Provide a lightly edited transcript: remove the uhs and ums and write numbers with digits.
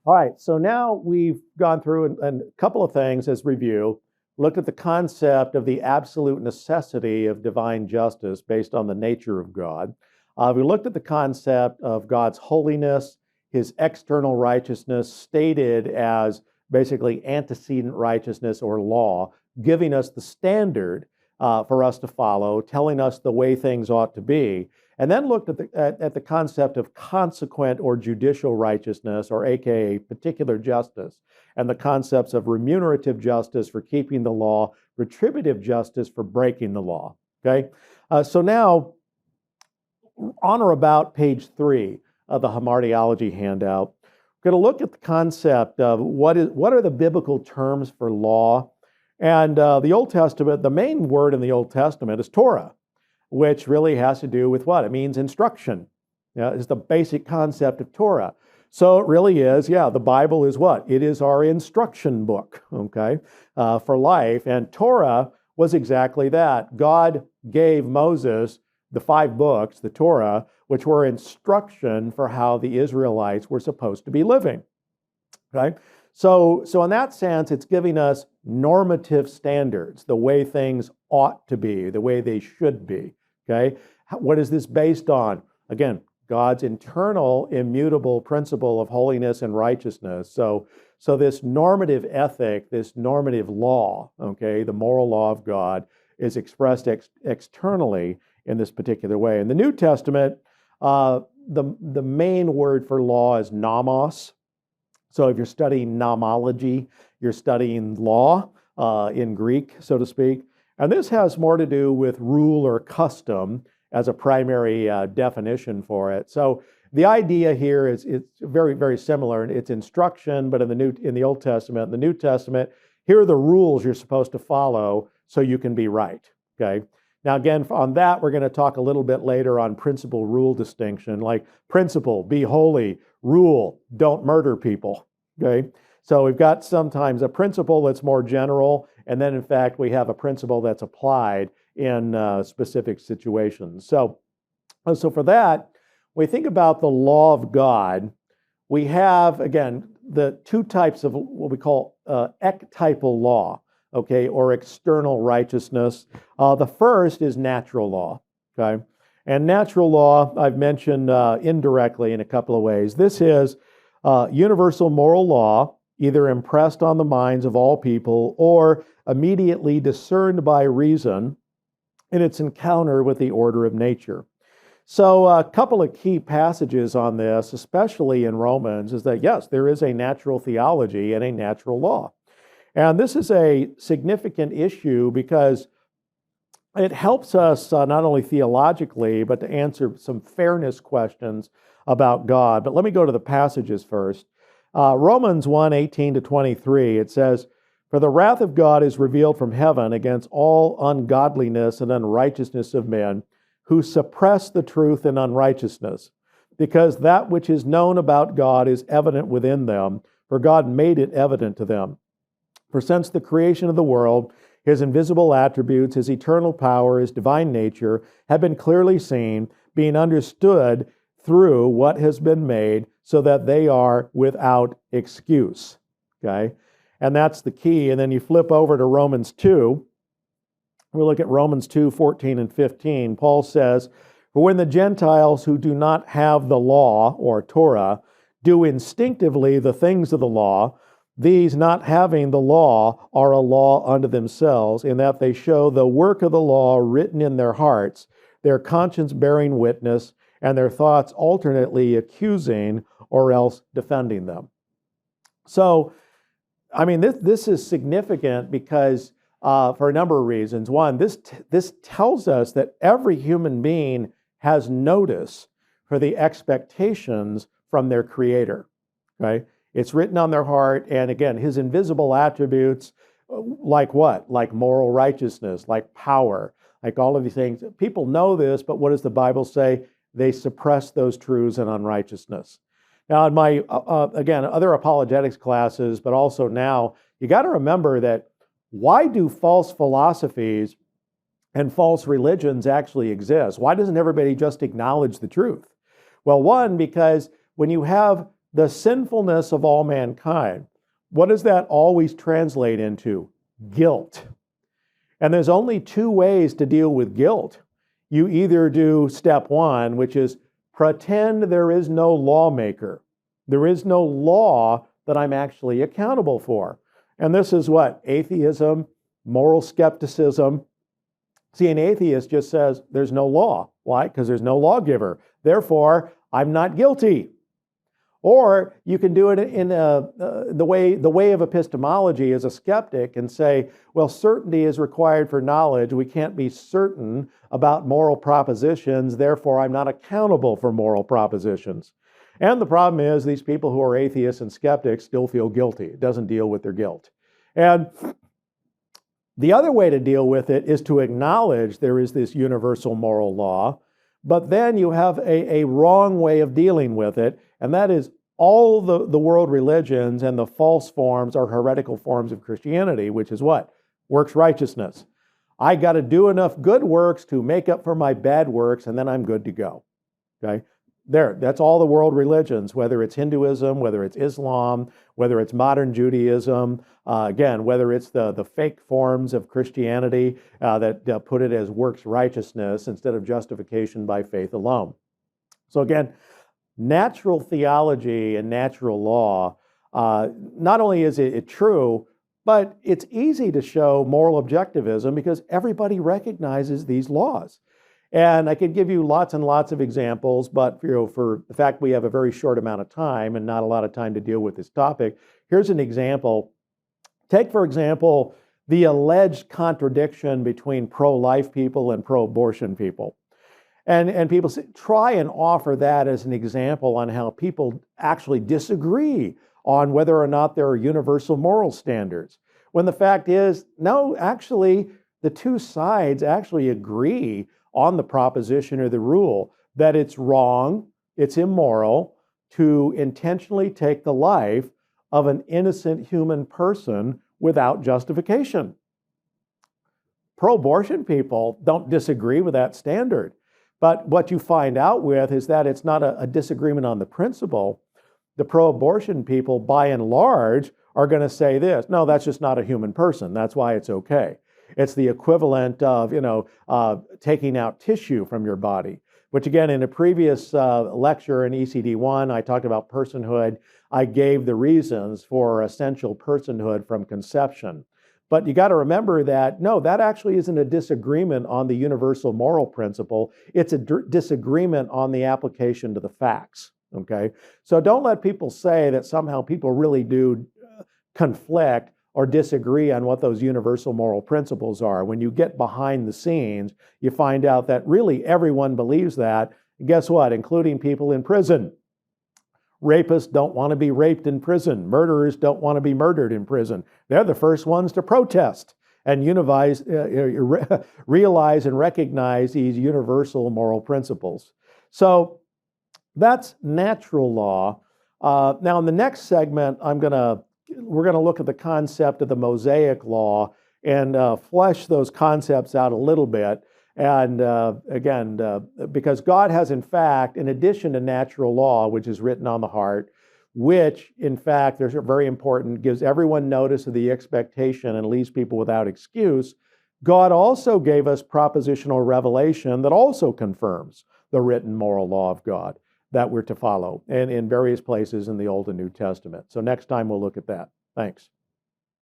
All right, so now we've gone through a couple of things as review, looked at the concept of the absolute necessity of divine justice based on the nature of God. We looked at the concept of God's holiness, his external righteousness stated as basically antecedent righteousness or law, giving us the standard for us to follow, telling us the way things ought to be. And then looked at the concept of consequent or judicial righteousness, or AKA particular justice, and the concepts of remunerative justice for keeping the law, retributive justice for breaking the law. Okay, so now on or about page 3 of the Hamartiology handout, we're going to look at the concept of what are the biblical terms for law. And the Old Testament, the main word in the Old Testament is Torah, which really has to do with what? It means instruction. It's the basic concept of Torah. So it really is, the Bible is what? It is our instruction book, okay, for life. And Torah was exactly that. God gave Moses the 5 books, the Torah, which were instruction for how the Israelites were supposed to be living, okay? So in that sense, it's giving us normative standards, the way things ought to be, the way they should be, okay? What is this based on? Again, God's internal, immutable principle of holiness and righteousness. So this normative ethic, this normative law, okay, the moral law of God, is expressed externally in this particular way. In the New Testament, the main word for law is nomos. So if you're studying nomology, you're studying law in Greek, so to speak. And this has more to do with rule or custom as a primary definition for it. So the idea here is it's very, very similar. It's instruction, but in the Old Testament, in the New Testament, here are the rules you're supposed to follow so you can be right, okay? Now, again, on that, we're going to talk a little bit later on principle-rule distinction, like principle, be holy, rule, don't murder people, okay? So we've got sometimes a principle that's more general, and then, in fact, we have a principle that's applied in specific situations. So for that, when we think about the law of God, we have, again, the 2 types of what we call ectypal law, okay, or external righteousness. The first is natural law, okay? And natural law, I've mentioned indirectly in a couple of ways. This is universal moral law, either impressed on the minds of all people or immediately discerned by reason in its encounter with the order of nature. So a couple of key passages on this, especially in Romans, is that yes, there is a natural theology and a natural law. And this is a significant issue because it helps us not only theologically, but to answer some fairness questions about God. But let me go to the passages first. Romans 1:18-23, it says, "For the wrath of God is revealed from heaven against all ungodliness and unrighteousness of men, who suppress the truth in unrighteousness, because that which is known about God is evident within them, for God made it evident to them. For since the creation of the world, his invisible attributes, his eternal power, his divine nature, have been clearly seen, being understood through what has been made, so that they are without excuse." Okay? And that's the key. And then you flip over to Romans 2. We'll look at Romans 2:14 and 15. Paul says, "For when the Gentiles who do not have the law, or Torah, do instinctively the things of the law, these not having the law are a law unto themselves, in that they show the work of the law written in their hearts, their conscience bearing witness, and their thoughts alternately accusing or else defending them." So, I mean, this is significant because for a number of reasons. One, this tells us that every human being has notice for the expectations from their Creator, right? It's written on their heart, and again, his invisible attributes, like what? Like moral righteousness, like power, like all of these things. People know this, but what does the Bible say? They suppress those truths in unrighteousness. Now, in my, again, other apologetics classes, but also now, you got to remember that why do false philosophies and false religions actually exist? Why doesn't everybody just acknowledge the truth? Well, one, because when you have the sinfulness of all mankind. What does that always translate into? Guilt. And there's only two ways to deal with guilt. You either do step one, which is pretend there is no lawmaker. There is no law that I'm actually accountable for. And this is what? Atheism, moral skepticism. See, an atheist just says there's no law. Why? Because there's no lawgiver. Therefore, I'm not guilty. Or you can do it in the way of epistemology as a skeptic and say, well, certainty is required for knowledge. We can't be certain about moral propositions. Therefore, I'm not accountable for moral propositions. And the problem is these people who are atheists and skeptics still feel guilty. It doesn't deal with their guilt. And the other way to deal with it is to acknowledge there is this universal moral law, but then you have a wrong way of dealing with it, and that is all the world religions and the false forms or heretical forms of Christianity, which is what? Works righteousness. I got to do enough good works to make up for my bad works, and then I'm good to go. Okay? That's all the world religions, whether it's Hinduism, whether it's Islam, whether it's modern Judaism, again, whether it's the fake forms of Christianity that put it as works righteousness instead of justification by faith alone. So again, natural theology and natural law, not only is it true, but it's easy to show moral objectivism because everybody recognizes these laws. And I could give you lots and lots of examples, but for the fact we have a very short amount of time and not a lot of time to deal with this topic, here's an example. Take, for example, the alleged contradiction between pro-life people and pro-abortion people. And people try and offer that as an example on how people actually disagree on whether or not there are universal moral standards. When the fact is, no, actually, the two sides actually agree on the proposition or the rule that it's wrong, it's immoral to intentionally take the life of an innocent human person without justification. Pro-abortion people don't disagree with that standard. But what you find out with is that it's not a disagreement on the principle. The pro-abortion people, by and large, are going to say this, no, that's just not a human person. That's why it's okay. It's the equivalent of, taking out tissue from your body, which again, in a previous lecture in ECD1, I talked about personhood. I gave the reasons for essential personhood from conception. But you got to remember that, no, that actually isn't a disagreement on the universal moral principle. It's a disagreement on the application to the facts, okay? So don't let people say that somehow people really do conflict or disagree on what those universal moral principles are. When you get behind the scenes, you find out that really everyone believes that. And guess what? Including people in prison. Rapists don't want to be raped in prison. Murderers don't want to be murdered in prison. They're the first ones to protest and realize and recognize these universal moral principles. So that's natural law. Now, in the next segment, we're going to look at the concept of the Mosaic law and flesh those concepts out a little bit. And again, because God has, in fact, in addition to natural law, which is written on the heart, which, in fact, there's very important, gives everyone notice of the expectation and leaves people without excuse, God also gave us propositional revelation that also confirms the written moral law of God that we're to follow, and in various places in the Old and New Testament. So next time we'll look at that. Thanks.